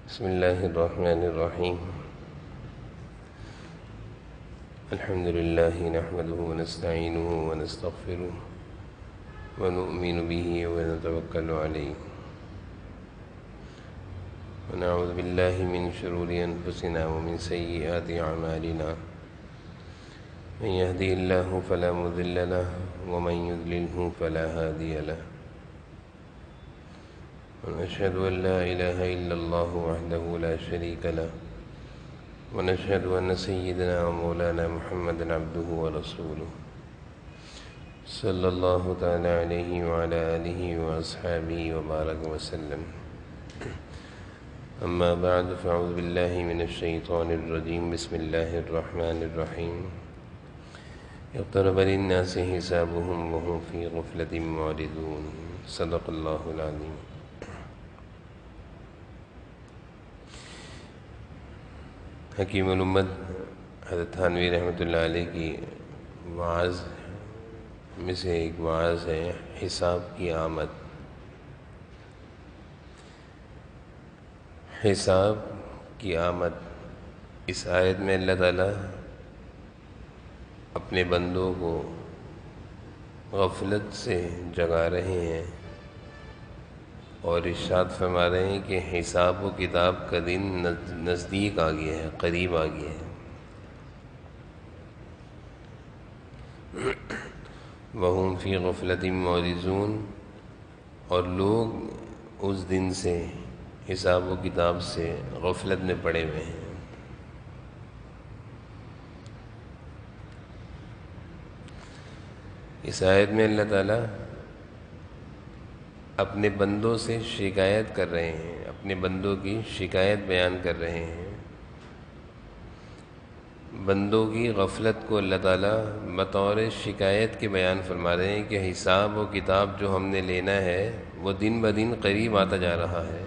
بسم الله الرحمن الرحيم. الحمد لله نحمده ونستعينه ونستغفره ونؤمن به ونتوكل عليه ونعوذ بالله من شرور أنفسنا ومن سيئات أعمالنا. من يهدي الله فلا مضل له ومن يضلله فلا هادي له. ونشهد أن لا إله إلا الله وحده لا شريك له ونشهد أن سيدنا ومولانا محمدا عبده ورسوله صلى الله تعالى عليه وعلى آله وأصحابه وبارك وسلم. أما بعد فأعوذ بالله من الشيطان الرجيم. بسم الله الرحمن الرحيم. اقترب للناس حسابهم وهم في غفلة معرضون. صدق الله العظيم. حکیم الامت حضرت تھانوی رحمۃ اللہ علیہ کی وعظ میں سے ایک وعظ ہے حساب کی آمد. حساب کی آمد. اس آیت میں اللہ تعالیٰ اپنے بندوں کو غفلت سے جگا رہے ہیں اور ارشاد فرما رہے ہیں کہ حساب و کتاب کا دن نزدیک آ گیا ہے، قریب آ گیا ہے. وَهُمْ فِي غَفْلَةٍ مُعْرِضُونَ. اور لوگ اس دن سے، حساب و کتاب سے غفلت میں پڑے ہوئے ہیں. اس آیت میں اللہ تعالیٰ اپنے بندوں سے شکایت کر رہے ہیں، اپنے بندوں کی شکایت بیان کر رہے ہیں. بندوں کی غفلت کو اللہ تعالیٰ بطور شکایت کے بیان فرما رہے ہیں کہ حساب و کتاب جو ہم نے لینا ہے وہ دن بدن قریب آتا جا رہا ہے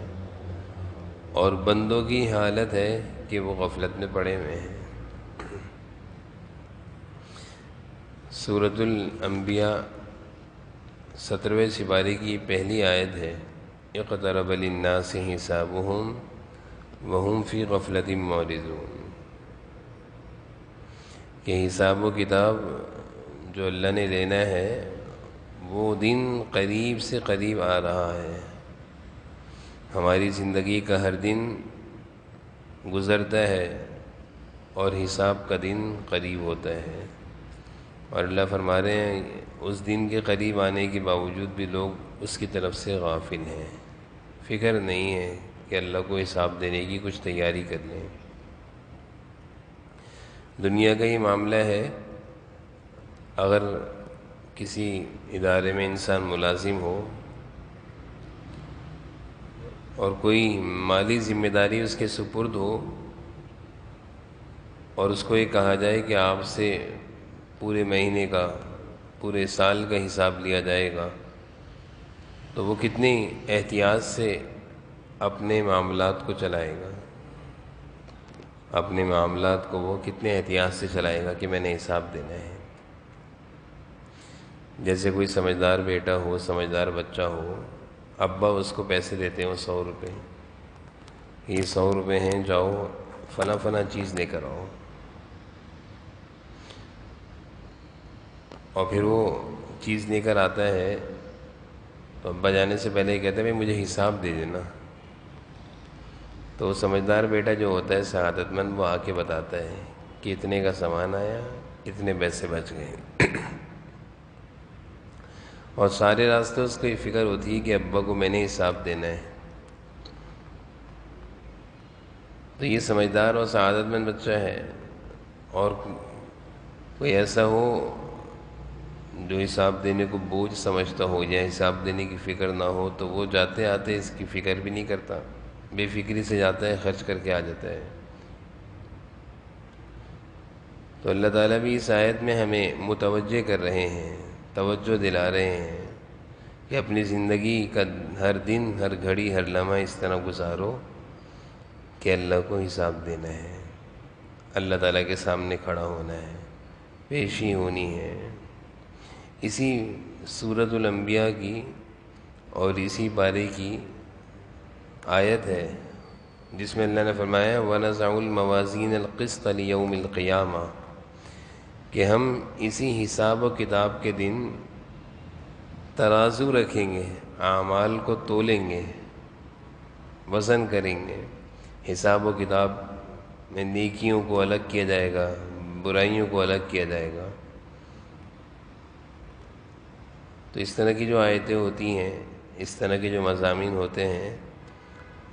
اور بندوں کی حالت ہے کہ وہ غفلت میں پڑے ہوئے ہیں. سورۃ الانبیاء 17ویں سپارے کی پہلی آیت ہے. اقترب للناس حسابهم وهم فی غفلۃ معرضون. کہ حساب و کتاب جو اللہ نے لینا ہے وہ دن قریب سے قریب آ رہا ہے. ہماری زندگی کا ہر دن گزرتا ہے اور حساب کا دن قریب ہوتا ہے. اور اللہ فرما رہے ہیں اس دن کے قریب آنے کے باوجود بھی لوگ اس کی طرف سے غافل ہیں. فکر نہیں ہے کہ اللہ کو حساب دینے کی کچھ تیاری کر لیں. دنیا کا ہی معاملہ ہے. اگر کسی ادارے میں انسان ملازم ہو اور کوئی مالی ذمہ داری اس کے سپرد ہو اور اس کو یہ کہا جائے کہ آپ سے پورے مہینے کا، پورے سال کا حساب لیا جائے گا، تو وہ کتنی احتیاط سے اپنے معاملات کو چلائے گا. اپنے معاملات کو وہ کتنے احتیاط سے چلائے گا کہ میں نے حساب دینا ہے. جیسے کوئی سمجھدار بیٹا ہو، سمجھدار بچہ ہو، ابا اس کو پیسے دیتے ہوں 100 روپے، یہ 100 روپے ہیں، جاؤ فلاں فلاں چیز لے کر آؤ. اور پھر وہ چیز لے کر آتا ہے تو ابا جانے سے پہلے یہ کہتے ہیں بھائی مجھے حساب دے دینا. تو وہ سمجھدار بیٹا جو ہوتا ہے، سعادت مند، وہ آ کے بتاتا ہے کہ اتنے کا سامان آیا، اتنے پیسے بچ گئے. اور سارے راستے اس کو یہ فکر ہوتی ہے کہ ابا کو میں نے حساب دینا ہے. تو یہ سمجھدار اور سعادت مند بچہ ہے. اور کوئی ایسا ہو جو حساب دینے کو بوجھ سمجھتا ہو یا حساب دینے کی فکر نہ ہو، تو وہ جاتے آتے اس کی فکر بھی نہیں کرتا، بے فکری سے جاتا ہے، خرچ کر کے آ جاتا ہے. تو اللہ تعالیٰ بھی اس آیت میں ہمیں متوجہ کر رہے ہیں، توجہ دلا رہے ہیں کہ اپنی زندگی کا ہر دن، ہر گھڑی، ہر لمحہ اس طرح گزارو کہ اللہ کو حساب دینا ہے، اللہ تعالیٰ کے سامنے کھڑا ہونا ہے، پیشی ہونی ہے. اسی سورۃ الانبیاء کی اور اسی پارے کی آیت ہے جس میں اللہ نے فرمایا وَنَزَعُ الْمَوَازِينَ الْقِسْطَ لِيَوْمِ الْقِيَامَةِ، کہ ہم اسی حساب و کتاب کے دن ترازو رکھیں گے، اعمال کو تولیں گے، وزن کریں گے۔ حساب و کتاب میں نیکیوں کو الگ کیا جائے گا، برائیوں کو الگ کیا جائے گا۔ تو اس طرح کی جو آیتیں ہوتی ہیں، اس طرح کے جو مضامین ہوتے ہیں،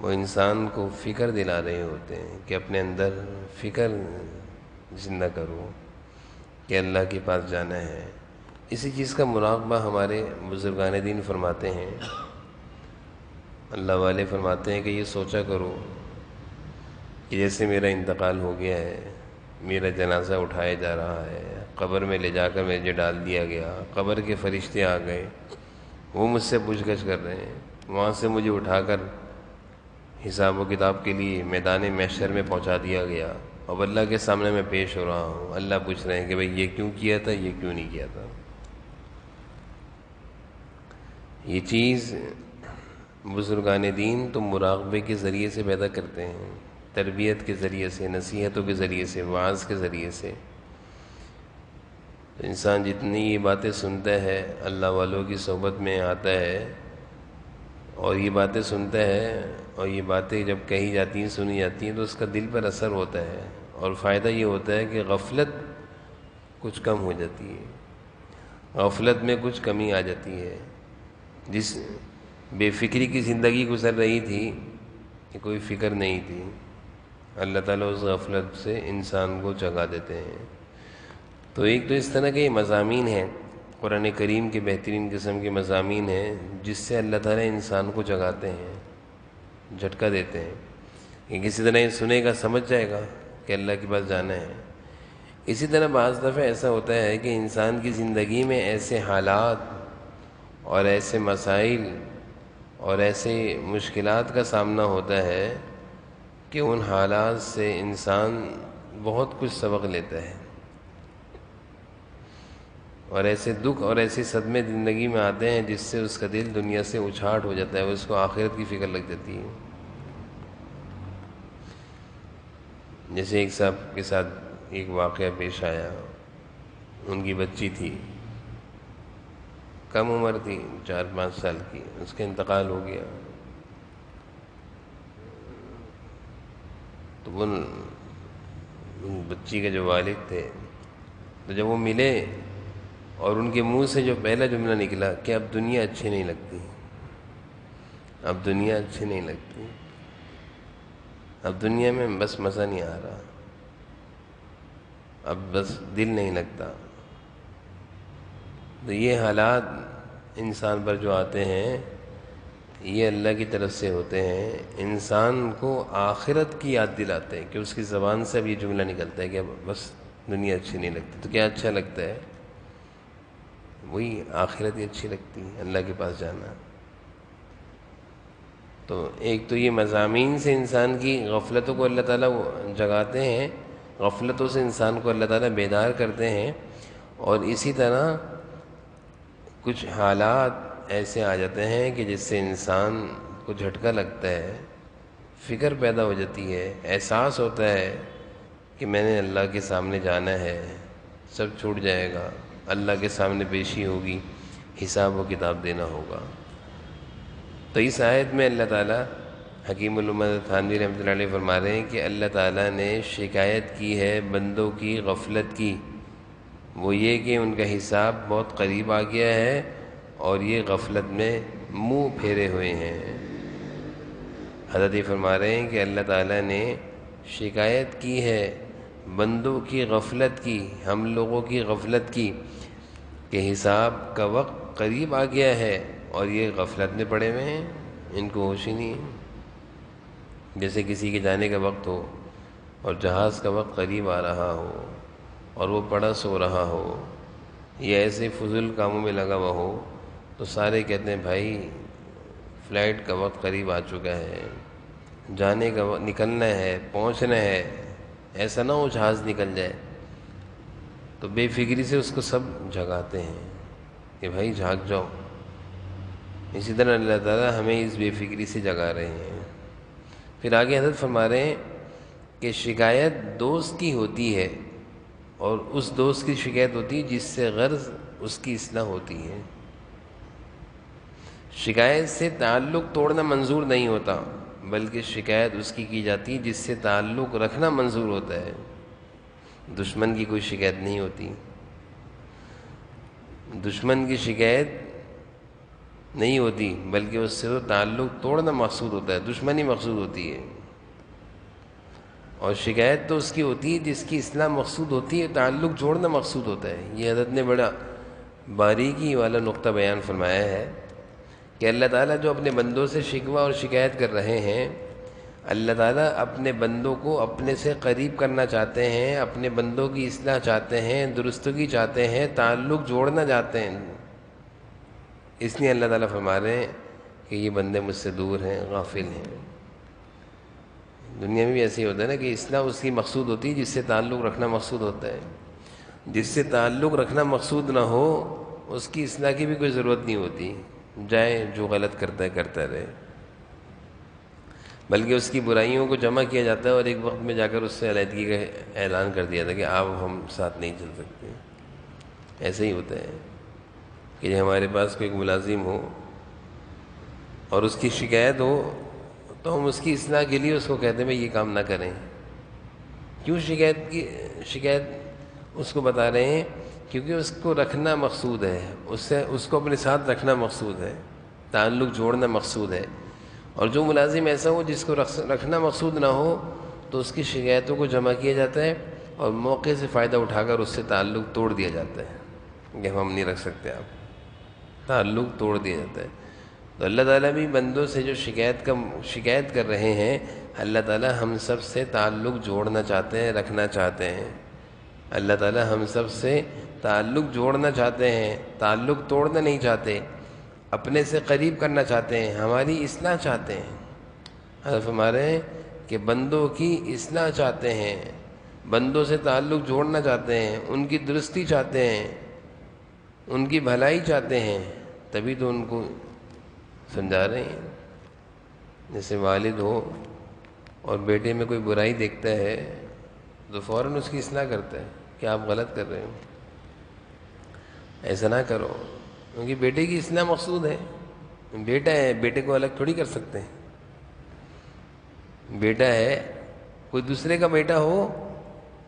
وہ انسان کو فکر دلا رہے ہوتے ہیں کہ اپنے اندر فکر زندہ کرو کہ اللہ کے پاس جانا ہے۔ اسی چیز کا مراقبہ ہمارے بزرگان دین فرماتے ہیں، اللہ والے فرماتے ہیں کہ یہ سوچا کرو کہ جیسے میرا انتقال ہو گیا ہے، میرا جنازہ اٹھایا جا رہا ہے، قبر میں لے جا کر مجھے ڈال دیا گیا، قبر کے فرشتے آ گئے، وہ مجھ سے پوچھ گچھ کر رہے ہیں، وہاں سے مجھے اٹھا کر حساب و کتاب کے لیے میدان محشر میں پہنچا دیا گیا، اب اللہ کے سامنے میں پیش ہو رہا ہوں۔ اللہ پوچھ رہے ہیں کہ بھئی یہ کیوں کیا تھا، یہ کیوں نہیں کیا تھا۔ یہ چیز بزرگان دین تو مراقبے کے ذریعے سے پیدا کرتے ہیں، تربیت کے ذریعے سے، نصیحتوں کے ذریعے سے، وعظ کے ذریعے سے۔ تو انسان جتنی یہ باتیں سنتا ہے، اللہ والوں کی صحبت میں آتا ہے اور یہ باتیں سنتا ہے، اور یہ باتیں جب کہی جاتی ہیں، سنی جاتی ہیں، تو اس کا دل پر اثر ہوتا ہے، اور فائدہ یہ ہوتا ہے کہ غفلت کچھ کم ہو جاتی ہے، غفلت میں کچھ کمی آ جاتی ہے۔ جس بے فکری کی زندگی گزر رہی تھی کہ کوئی فکر نہیں تھی، اللہ تعالیٰ اس غفلت سے انسان کو جگا دیتے ہیں۔ تو ایک تو اس طرح کے یہ مضامین ہیں، قرآن کریم کے بہترین قسم کے مضامین ہیں، جس سے اللہ تعالیٰ انسان کو جگاتے ہیں، جھٹکا دیتے ہیں کہ کسی طرح یہ سنے گا، سمجھ جائے گا کہ اللہ کے پاس جانا ہے۔ اسی طرح بعض دفعہ ایسا ہوتا ہے کہ انسان کی زندگی میں ایسے حالات اور ایسے مسائل اور ایسے مشکلات کا سامنا ہوتا ہے کہ ان حالات سے انسان بہت کچھ سبق لیتا ہے، اور ایسے دکھ اور ایسے صدمے زندگی میں آتے ہیں جس سے اس کا دل دنیا سے اچھاٹ ہو جاتا ہے، اس کو آخرت کی فکر لگ جاتی ہے۔ جیسے ایک صاحب کے ساتھ ایک واقعہ پیش آیا، ان کی بچی تھی، کم عمر تھی، 4-5 سال کی، اس کا انتقال ہو گیا۔ تو وہ بچی کے جو والد تھے، تو جب وہ ملے اور ان کے منہ سے جو پہلا جملہ نکلا کہ اب دنیا اچھی نہیں لگتی، اب دنیا اچھی نہیں لگتی، اب دنیا میں بس مزہ نہیں آ رہا، اب بس دل نہیں لگتا۔ تو یہ حالات انسان پر جو آتے ہیں، یہ اللہ کی طرف سے ہوتے ہیں، انسان کو آخرت کی یاد دلاتے ہیں کہ اس کی زبان سے اب یہ جملہ نکلتا ہے کہ اب بس دنیا اچھی نہیں لگتی۔ تو کیا اچھا لگتا ہے؟ وہی آخرت ہی اچھی لگتی ہے، اللہ کے پاس جانا۔ تو ایک تو یہ مضامین سے انسان کی غفلتوں کو اللہ تعالیٰ جگاتے ہیں، غفلتوں سے انسان کو اللہ تعالیٰ بیدار کرتے ہیں، اور اسی طرح کچھ حالات ایسے آ جاتے ہیں کہ جس سے انسان کو جھٹکا لگتا ہے، فکر پیدا ہو جاتی ہے، احساس ہوتا ہے کہ میں نے اللہ کے سامنے جانا ہے، سب چھوٹ جائے گا، اللہ کے سامنے پیشی ہوگی، حساب و کتاب دینا ہوگا۔ تو اس آیت میں اللہ تعالیٰ، حکیم الامت تھانوی رحمۃ اللہ علیہ فرما رہے ہیں کہ اللہ تعالیٰ نے شکایت کی ہے بندوں کی غفلت کی، وہ یہ کہ ان کا حساب بہت قریب آ گیا ہے اور یہ غفلت میں منہ پھیرے ہوئے ہیں۔ حضرت یہ فرما رہے ہیں کہ اللہ تعالیٰ نے شکایت کی ہے بندوں کی غفلت کی، ہم لوگوں کی غفلت کی، کہ حساب کا وقت قریب آ گیا ہے اور یہ غفلت میں پڑے ہوئے ہیں، ان کو ہوش ہی نہیں ہے۔ جیسے کسی کے جانے کا وقت ہو اور جہاز کا وقت قریب آ رہا ہو اور وہ پڑا سو رہا ہو یا ایسے فضول کاموں میں لگا ہوا ہو، تو سارے کہتے ہیں بھائی فلائٹ کا وقت قریب آ چکا ہے، جانے کا وقت، نکلنا ہے، پہنچنا ہے، ایسا نہ ہو جہاز نکل جائے۔ تو بے فکری سے اس کو سب جگاتے ہیں کہ بھائی جھاگ جاؤ۔ اسی طرح اللہ تعالیٰ ہمیں اس بے فکری سے جگا رہے ہیں پھر آگے حضرت فرما رہے ہیں کہ شکایت دوست کی ہوتی ہے، اور اس دوست کی شکایت ہوتی ہے جس سے غرض اس کی اصلاح ہوتی ہے۔ شکایت سے تعلق توڑنا منظور نہیں ہوتا، بلکہ شکایت اس کی جاتی ہے جس سے تعلق رکھنا منظور ہوتا ہے۔ دشمن کی کوئی شکایت نہیں ہوتی، دشمن کی شکایت نہیں ہوتی، بلکہ اس سے تو تعلق توڑنا مقصود ہوتا ہے، دشمنی مقصود ہوتی ہے۔ اور شکایت تو اس کی ہوتی ہے جس کی اصلاح مقصود ہوتی ہے، تعلق جوڑنا مقصود ہوتا ہے۔ یہ حضرت نے بڑا باریکی والا نقطہ بیان فرمایا ہے کہ اللہ تعالیٰ جو اپنے بندوں سے شکوہ اور شکایت کر رہے ہیں، اللہ تعالیٰ اپنے بندوں کو اپنے سے قریب کرنا چاہتے ہیں، اپنے بندوں کی اصلاح چاہتے ہیں، درستگی چاہتے ہیں، تعلق جوڑنا چاہتے ہیں۔ اس لیے اللہ تعالیٰ فرما رہے ہیں کہ یہ بندے مجھ سے دور ہیں، غافل ہیں۔ دنیا میں بھی ایسے ہی ہوتا ہے نا کہ اصلاح اس کی مقصود ہوتی ہے جس سے تعلق رکھنا مقصود ہوتا ہے۔ جس سے تعلق رکھنا مقصود نہ ہو اس کی اصلاح کی بھی کوئی ضرورت نہیں ہوتی، جائے جو غلط کرتا ہے کرتا رہے، بلکہ اس کی برائیوں کو جمع کیا جاتا ہے اور ایک وقت میں جا کر اس سے علیحدگی کا اعلان کر دیا تھا کہ آپ ہم ساتھ نہیں چل سکتے۔ ایسے ہی ہوتا ہے کہ ہمارے پاس کوئی ملازم ہو اور اس کی شکایت ہو تو ہم اس کی اصلاح کے لیے اس کو کہتے ہیں بھائی یہ کام نہ کریں۔ کیوں شکایت اس کو بتا رہے ہیں؟ کیونکہ اس کو رکھنا مقصود ہے، اس کو اپنے ساتھ رکھنا مقصود ہے، تعلق جوڑنا مقصود ہے۔ اور جو ملازم ایسا ہو جس کو رکھنا مقصود نہ ہو تو اس کی شکایتوں کو جمع کیا جاتا ہے اور موقع سے فائدہ اٹھا کر اس سے تعلق توڑ دیا جاتا ہے کہ ہم نہیں رکھ سکتے، آپ تعلق توڑ دیا جاتا ہے۔ تو اللہ تعالیٰ بھی بندوں سے جو شکایت کر رہے ہیں، اللہ تعالیٰ ہم سب سے تعلق جوڑنا چاہتے ہیں، رکھنا چاہتے ہیں۔ اللہ تعالیٰ ہم سب سے تعلق جوڑنا چاہتے ہیں، تعلق توڑنا نہیں چاہتے، اپنے سے قریب کرنا چاہتے ہیں، ہماری اصلاح چاہتے ہیں۔ حضرت ہمارے ہیں کہ بندوں کی اصلاح چاہتے ہیں، بندوں سے تعلق جوڑنا چاہتے ہیں، ان کی درستی چاہتے ہیں، ان کی بھلائی چاہتے ہیں، تبھی تو ان کو سمجھا رہے ہیں۔ جیسے والد ہو اور بیٹے میں کوئی برائی دیکھتا ہے تو فوراً اس کی اصلاح کرتا ہے کہ آپ غلط کر رہے ہو، ایسا نہ کرو، کیونکہ بیٹے کی اصلاح مقصود ہے۔ بیٹا ہے، بیٹے کو الگ تھوڑی کر سکتے ہیں۔ بیٹا ہے، کوئی دوسرے کا بیٹا ہو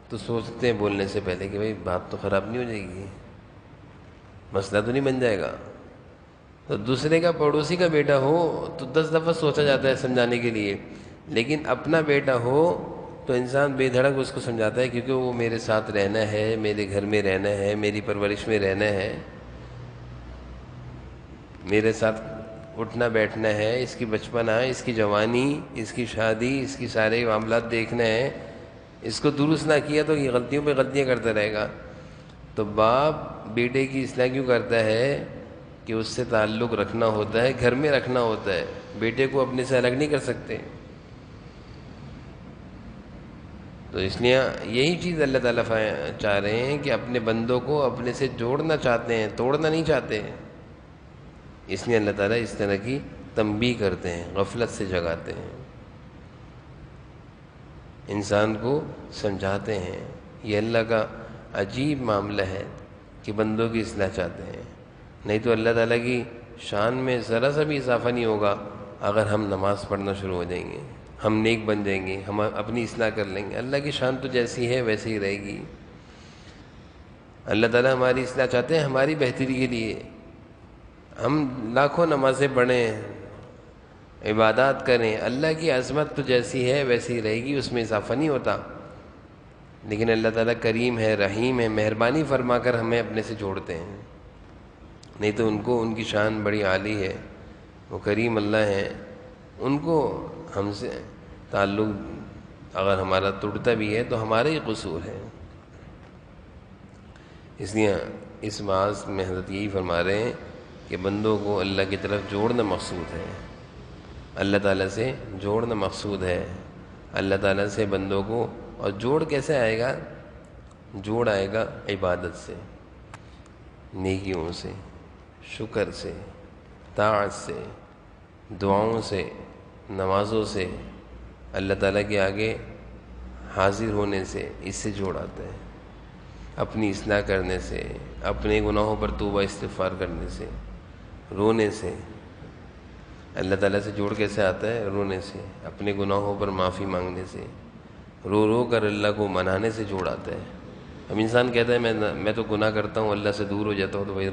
تو سوچتے ہیں بولنے سے پہلے کہ بھائی بات تو خراب نہیں ہو جائے گی، مسئلہ تو نہیں بن جائے گا۔ تو دوسرے کا پڑوسی کا بیٹا ہو تو 10 دفعہ سوچا جاتا ہے سمجھانے کے لیے، لیکن اپنا بیٹا ہو تو انسان بے دھڑک اس کو سمجھاتا ہے، کیونکہ وہ میرے ساتھ رہنا ہے، میرے گھر میں رہنا ہے، میری پرورش میں رہنا ہے، میرے ساتھ اٹھنا بیٹھنا ہے، اس کی بچپنا، اس کی جوانی، اس کی شادی، اس کی سارے معاملات دیکھنا ہے۔ اس کو درست نہ کیا تو یہ غلطیوں پہ غلطیاں کرتا رہے گا۔ تو باپ بیٹے کی اصلاح کیوں کرتا ہے؟ کہ اس سے تعلق رکھنا ہوتا ہے، گھر میں رکھنا ہوتا ہے، بیٹے کو اپنے سے الگ نہیں کر سکتے۔ تو اس لیے یہی چیز اللہ تعالیٰ چاہ رہے ہیں کہ اپنے بندوں کو اپنے سے جوڑنا چاہتے ہیں، توڑنا نہیں چاہتے ہیں۔ اس لیے اللہ تعالیٰ اس طرح کی تنبیہ کرتے ہیں، غفلت سے جگاتے ہیں، انسان کو سمجھاتے ہیں۔ یہ اللہ کا عجیب معاملہ ہے کہ بندوں کی اصلاح چاہتے ہیں۔ نہیں تو اللہ تعالیٰ کی شان میں ذرا سا بھی اضافہ نہیں ہوگا اگر ہم نماز پڑھنا شروع ہو جائیں گے، ہم نیک بن جائیں گے، ہم اپنی اصلاح کر لیں گے۔ اللہ کی شان تو جیسی ہے ویسے ہی رہے گی۔ اللہ تعالیٰ ہماری اصلاح چاہتے ہیں ہماری بہتری کے لیے۔ ہم لاکھوں نمازیں پڑھیں، عبادات کریں، اللہ کی عظمت تو جیسی ہے ویسی ہی رہے گی، اس میں اضافہ نہیں ہوتا۔ لیکن اللہ تعالیٰ کریم ہے، رحیم ہے، مہربانی فرما کر ہمیں اپنے سے جوڑتے ہیں۔ نہیں تو ان کی شان بڑی عالی ہے، وہ کریم اللہ ہیں، ان کو ہم سے تعلق اگر ہمارا ٹوٹتا بھی ہے تو ہمارا ہی قصور ہے۔ اس لیے اس بات میں حضرت یہی فرما رہے ہیں کہ بندوں کو اللہ کی طرف جوڑنا مقصود ہے، اللہ تعالیٰ سے جوڑنا مقصود ہے، اللہ تعالیٰ سے بندوں کو۔ اور جوڑ کیسے آئے گا؟ جوڑ آئے گا عبادت سے، نیکیوں سے، شکر سے، طاعت سے، دعاؤں سے، نمازوں سے، اللہ تعالیٰ کے آگے حاضر ہونے سے اس سے جوڑ آتا ہے، اپنی اصلاح کرنے سے، اپنے گناہوں پر توبہ استغفار کرنے سے، رونے سے۔ اللہ تعالیٰ سے جوڑ کیسے آتا ہے؟ رونے سے، اپنے گناہوں پر معافی مانگنے سے، رو رو کر اللہ کو منانے سے جوڑ آتا ہے۔ اب انسان کہتا ہے میں تو گناہ کرتا ہوں، اللہ سے دور ہو جاتا ہوں، تو بھائی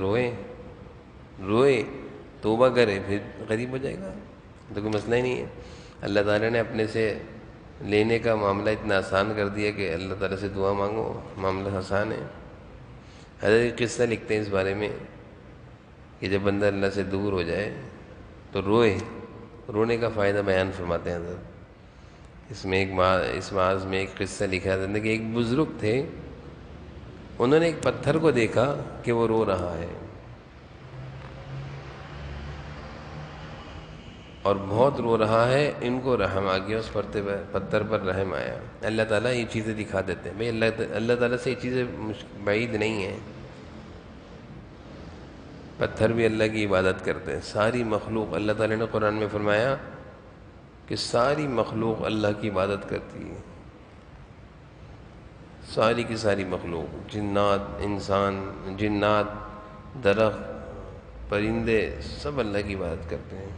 روئے توبہ کرے، پھر قریب ہو جائے گا، تو کوئی مسئلہ ہی نہیں ہے۔ اللہ تعالیٰ نے اپنے سے لینے کا معاملہ اتنا آسان کر دیا کہ اللہ تعالیٰ سے دعا مانگو، معاملہ آسان ہے۔ حضرت ایک قصہ لکھتے ہیں اس بارے میں کہ جب بندہ اللہ سے دور ہو جائے تو رونے کا فائدہ بیان فرماتے ہیں حضرت۔ اس معاذ میں ایک قصہ لکھا ہے کہ ایک بزرگ تھے، انہوں نے ایک پتھر کو دیکھا کہ وہ رو رہا ہے اور بہت رو رہا ہے، ان کو رحم آ گیا، اس پتھر پر رحم آیا۔ اللہ تعالیٰ یہ چیزیں دکھا دیتے ہیں، بھائی اللہ تعالیٰ سے یہ چیزیں بعید نہیں ہیں۔ پتھر بھی اللہ کی عبادت کرتے ہیں، ساری مخلوق، اللہ تعالیٰ نے قرآن میں فرمایا کہ ساری مخلوق اللہ کی عبادت کرتی ہے، ساری کی ساری مخلوق، جنات، انسان، جنات، درخت، پرندے، سب اللہ کی عبادت کرتے ہیں۔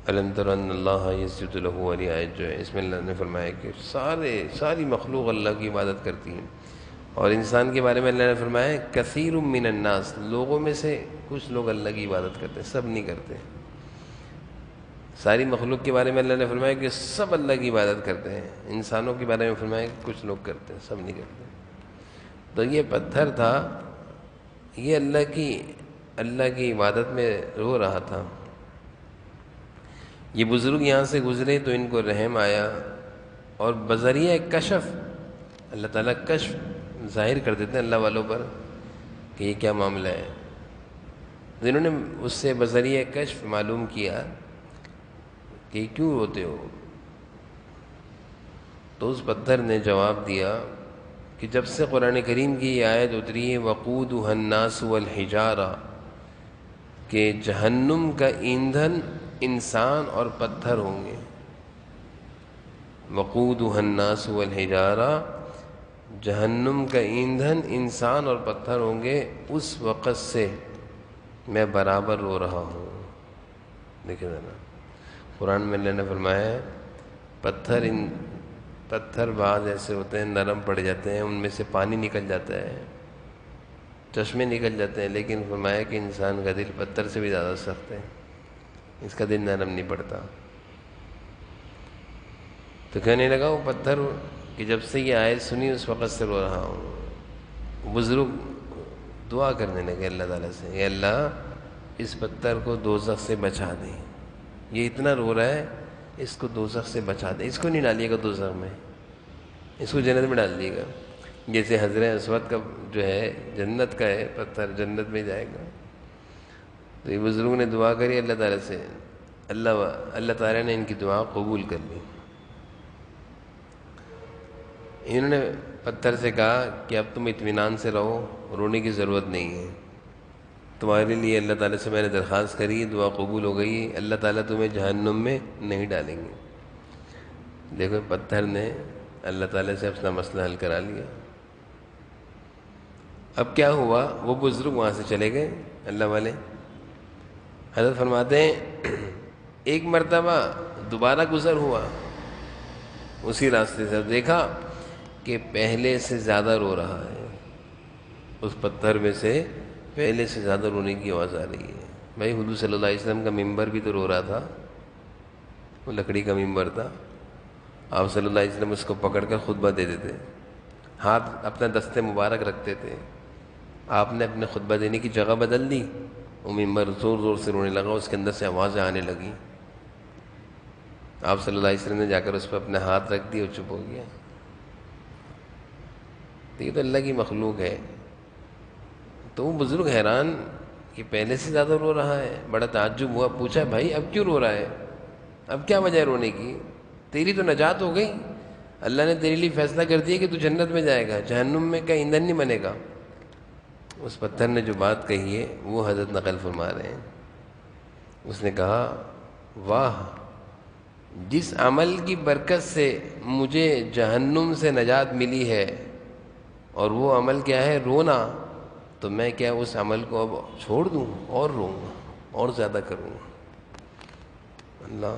الم تر ان اللہ یسجد لہ، والی آیت جو ہے اس میں اللہ نے فرمایا کہ ساری مخلوق اللہ کی عبادت کرتی ہے۔ اور انسان کے بارے میں اللہ نے فرمایا کثیر من الناس، لوگوں میں سے کچھ لوگ اللہ کی عبادت کرتے ہیں، سب نہیں کرتے۔ ساری مخلوق کے بارے میں اللہ نے فرمایا کہ سب اللہ کی عبادت کرتے ہیں، انسانوں کے بارے میں فرمایا کہ کچھ لوگ کرتے ہیں، سب نہیں کرتے۔ تو یہ پتھر تھا، یہ اللہ کی عبادت میں رو رہا تھا۔ یہ بزرگ یہاں سے گزرے تو ان کو رحم آیا، اور بذریعہ کشف، اللہ تعالیٰ کشف ظاہر کر دیتے ہیں اللہ والوں پر کہ یہ کیا معاملہ ہے۔ جنہوں نے اس سے بذریعہ کشف معلوم کیا کہ کیوں روتے ہو، تو اس پتھر نے جواب دیا کہ جب سے قرآن کریم کی یہ آیت اتری ہے وقودها الناس والحجارہ، کہ جہنم کا ایندھن انسان اور پتھر ہوں گے، وقودها الناس والحجارہ، جہنم کا ایندھن انسان اور پتھر ہوں گے، اس وقت سے میں برابر رو رہا ہوں۔ دیکھیں ذرا قرآن میں اللہ نے فرمایا ہے پتھر بعض ایسے ہوتے ہیں نرم پڑ جاتے ہیں، ان میں سے پانی نکل جاتا ہے، چشمے نکل جاتے ہیں، لیکن فرمایا کہ انسان کا دل پتھر سے بھی زیادہ سخت ہے، اس کا دل نرم نہیں پڑتا۔ تو کہنے لگا وہ پتھر کہ جب سے یہ آیت سنی اس وقت سے رو رہا ہوں۔ بزرگ دعا کرنے لگے اللہ تعالیٰ سے، اے اللہ اس پتھر کو دوزخ سے بچا دے، یہ اتنا رو رہا ہے، اس کو دوزخ سے بچا دے، اس کو نہیں ڈالیے گا دوزخ میں، اس کو جنت میں ڈال دیے گا۔ جیسے حضرت اسود کا جو ہے جنت کا ہے پتھر، جنت میں جائے گا۔ تو یہ بزرگ نے دعا کری اللہ تعالیٰ سے، اللہ تعالیٰ نے ان کی دعا قبول کر لی۔ انہوں نے پتھر سے کہا کہ اب تم اطمینان سے رہو، رونے کی ضرورت نہیں ہے، تمہارے لیے اللہ تعالیٰ سے میں نے درخواست کری، دعا قبول ہو گئی، اللہ تعالیٰ تمہیں جہنم میں نہیں ڈالیں گے۔ دیکھو پتھر نے اللہ تعالیٰ سے اپنا مسئلہ حل کرا لیا۔ اب کیا ہوا، وہ بزرگ وہاں سے چلے گئے اللہ والے۔ حضرت فرماتے ہیں ایک مرتبہ دوبارہ گزر ہوا اسی راستے سے، دیکھا کہ پہلے سے زیادہ رو رہا ہے، اس پتھر میں سے پہلے سے زیادہ رونے کی آواز آ رہی ہے۔ بھائی حضور صلی اللہ علیہ وسلم کا ممبر بھی تو رو رہا تھا، وہ لکڑی کا ممبر تھا، آپ صلی اللہ علیہ وسلم اس کو پکڑ کر خطبہ دیتے تھے، ہاتھ اپنا دستے مبارک رکھتے تھے۔ آپ نے اپنے خطبہ دینے کی جگہ بدل دی، وہ ممبر زور زور سے رونے لگا، اس کے اندر سے آوازیں آنے لگی، آپ صلی اللہ علیہ وسلم نے جا کر اس پر اپنے ہاتھ رکھ دیے اور چپ ہو گیا۔ یہ تو اللہ کی مخلوق ہے۔ تو وہ بزرگ حیران کہ پہلے سے زیادہ رو رہا ہے، بڑا تعجب ہوا، پوچھا بھائی اب کیوں رو رہا ہے، اب کیا وجہ ہے رونے کی، تیری تو نجات ہو گئی، اللہ نے تیرے لیے فیصلہ کر دیا کہ تو جنت میں جائے گا، جہنم میں کا ایندھن نہیں بنے گا۔ اس پتھر نے جو بات کہی ہے وہ حضرت نقل فرما رہے ہیں۔ اس نے کہا واہ، جس عمل کی برکت سے مجھے جہنم سے نجات ملی ہے اور وہ عمل کیا ہے؟ رونا، تو میں کیا اس عمل کو اب چھوڑ دوں اور روں گا اور زیادہ کروں گا؟ اللہ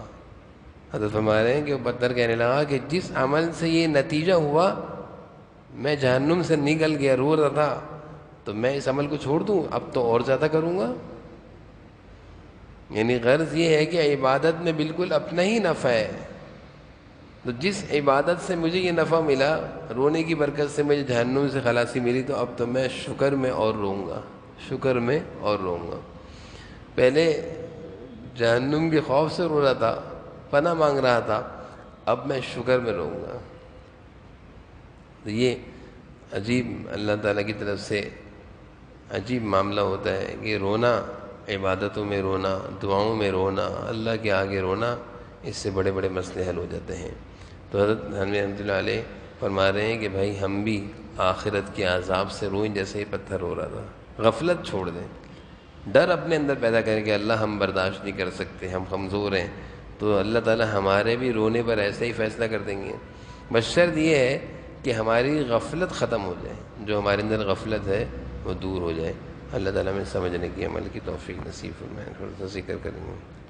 حضرت فرما رہے ہیں کہ وہ بدتر کہنے لگا کہ جس عمل سے یہ نتیجہ ہوا، میں جہنم سے نکل گیا، رو رہا تھا، تو میں اس عمل کو چھوڑ دوں اب تو اور زیادہ کروں گا؟ یعنی غرض یہ ہے کہ عبادت میں بالکل اپنا ہی نفع ہے، تو جس عبادت سے مجھے یہ نفع ملا، رونے کی برکت سے مجھے جہنم سے خلاصی ملی، تو اب تو میں شکر میں اور روں گا، شکر میں اور روں گا۔ پہلے جہنم کے خوف سے رو رہا تھا، پناہ مانگ رہا تھا، اب میں شکر میں روں گا۔ تو یہ عجیب اللہ تعالیٰ کی طرف سے عجیب معاملہ ہوتا ہے کہ رونا، عبادتوں میں رونا، دعاؤں میں رونا، اللہ کے آگے رونا، اس سے بڑے بڑے مسئلے حل ہو جاتے ہیں۔ تو حضرت حنفی رحمۃ اللہ علیہ فرما رہے ہیں کہ بھائی ہم بھی آخرت کے عذاب سے روئیں جیسے ہی پتھر رو رہا تھا، غفلت چھوڑ دیں، ڈر اپنے اندر پیدا کریں کہ اللہ ہم برداشت نہیں کر سکتے، ہم کمزور ہیں، تو اللہ تعالیٰ ہمارے بھی رونے پر ایسے ہی فیصلہ کر دیں گے۔ بس شرط یہ ہے کہ ہماری غفلت ختم ہو جائے، جو ہمارے اندر غفلت ہے وہ دور ہو جائے۔ اللہ تعالیٰ میں سمجھنے کی، عمل کی توفیق نصیب فرمائے۔ تھوڑا سا ذکر کریں گے۔